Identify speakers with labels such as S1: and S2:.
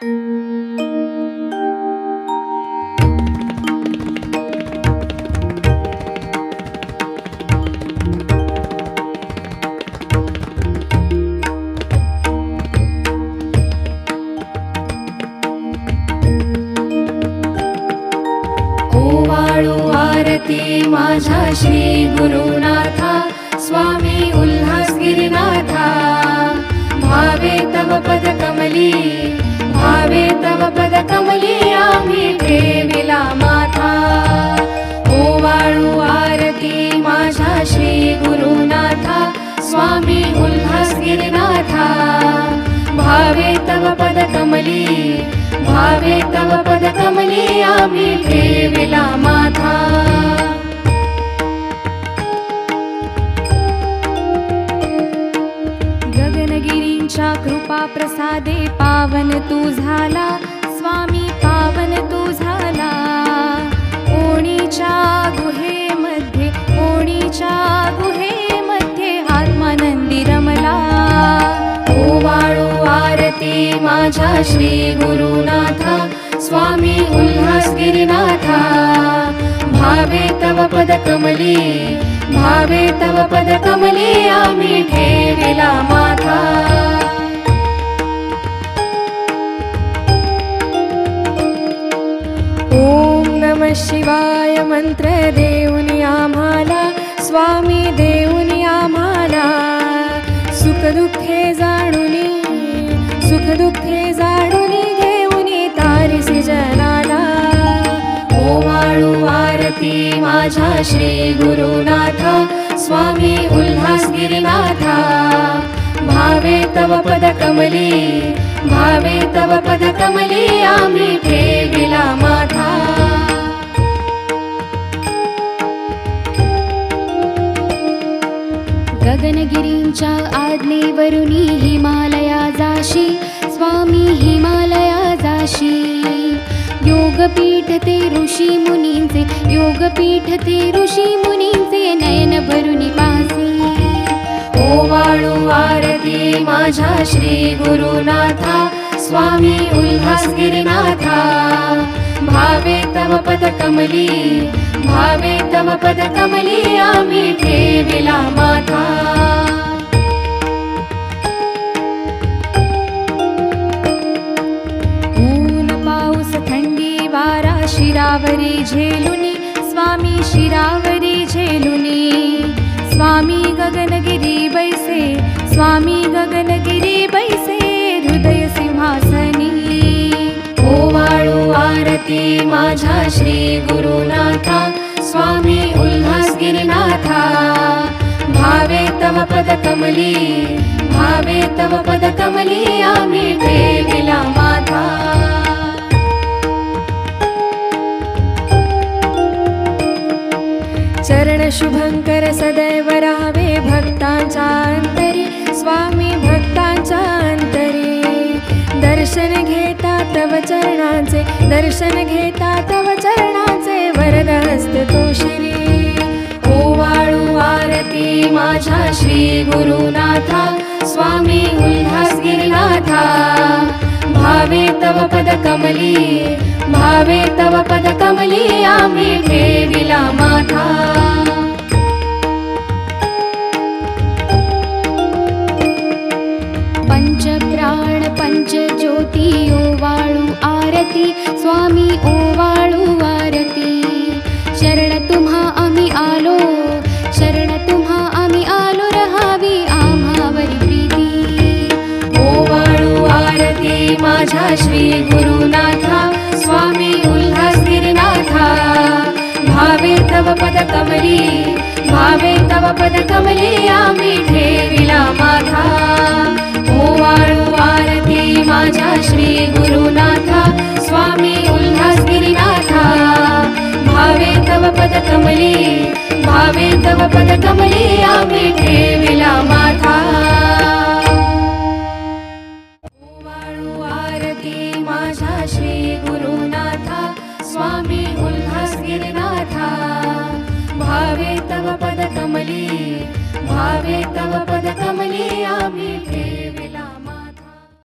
S1: ओवाळू आरती माझ्या श्री गुरुनाथा, स्वामी उल्हास गिरीनाथा. भावे तव पद कमली, भावे तव पद कमली, आम्ही ठेविला माथा. ओवाळू आरती माझ्या श्री गुरुनाथा, स्वामी उल्हास गिरीनाथा. भावे तव पद कमली, भावे तव पद कमली, आम्ही ठेविला माथा. गगनगिरींच्या कृपा प्रसादे पावन तू झाला, स्वामी पावन तू झाला. ओणीच्या गुहेमध्ये, ओणीच्या गुहेमध्ये आत्मानंदी रमला. ओवाळू आरती माझ्या श्री गुरुनाथा, स्वामी उल्हास गिरीनाथा. भावे तव पद कमली, भावे तव पद कमली, आम्ही ठेविला माथा. ओम नमः शिवाय मंत्र देऊनी आम्हाला, स्वामी देऊनी आम्हाला. सुखदुःखे जाणुनी, सुखदुःखे जाणुनी, घेऊनी तारिसी जनाला. ओवाळू आरती माझ्या श्री गुरुनाथा, स्वामी उल्हास गिरीनाथा. भावे तव पद कमली, भावे तव पद कमली, आम्ही ठेविला माथा. गगनगिरींच्या आज्ञेवरुनी हिमालया जाशी, स्वामी हिमालया जाशी. योगपीठ ते ऋषी मुनींचे, योगपीठ ते ऋषी मुनींचे, नयन भरुनी पासी. ओवाळू आरती माझ्या श्री गुरुनाथा, स्वामी उल्हास गिरीनाथा. भावे तव पद कमली, भावे तव पद कमली, आम्ही ठेविला माथा. ऊन पाऊस थंडी वारा शिरावरी झेलुनी, स्वामी शिरावरी झेलुनी. स्वामी गगनगिरी बैसे, स्वामी गगनगिरी बैसे, हृदय सिंहासनी. ओवाळू आरती माझ्या श्री गुरुनाथा, स्वामी उल्हास गिरीनाथा. भावे तव पद कमली, भावे तव पद कमली, आम्ही ठेविला माथा. चरण शुभंकर सदैव राहावे भक्तांच्या अंतरी, स्वामी भक्तांच्या अंतरी. दर्शन घेता तव चरणाचे, दर्शन घेता तव चरणाचे, वरद हस्त तो श्री. ओवाळू आरती माझ्या श्री गुरुनाथा, स्वामी उल्हास गिरीनाथा. भावे तव पद कमली, भावे तव पद कमली, आम्ही ठेविला माथा. पंच प्राण पंच ज्योती, ओवाळू आरती, स्वामी ओवाळू आरती. शरण तुम्हा आम्ही आलो, शरण तुम्हा आम्ही आलो, रहावी आम्हावरी प्रीती. ओवाळू आरती माझ्या श्री गुरुनाथा, स्वामी उल्हास गिरीनाथा. भावे तव पद कमली, भावे तव पद कमली, आम्ही ठेविला माथा. ओवाळू आरती माझ्या श्री गुरुनाथा, स्वामी उल्हास गिरीनाथा. भावे तव पद कमली, भावे तव पद कमली, आम्ही ठेविला माथा. ओवाळू आरती माझ्या श्री गुरुनाथा, स्वामी उल्हास गिरीनाथा. भावे तव पद कमली, भावे तव पद कमली, आम्ही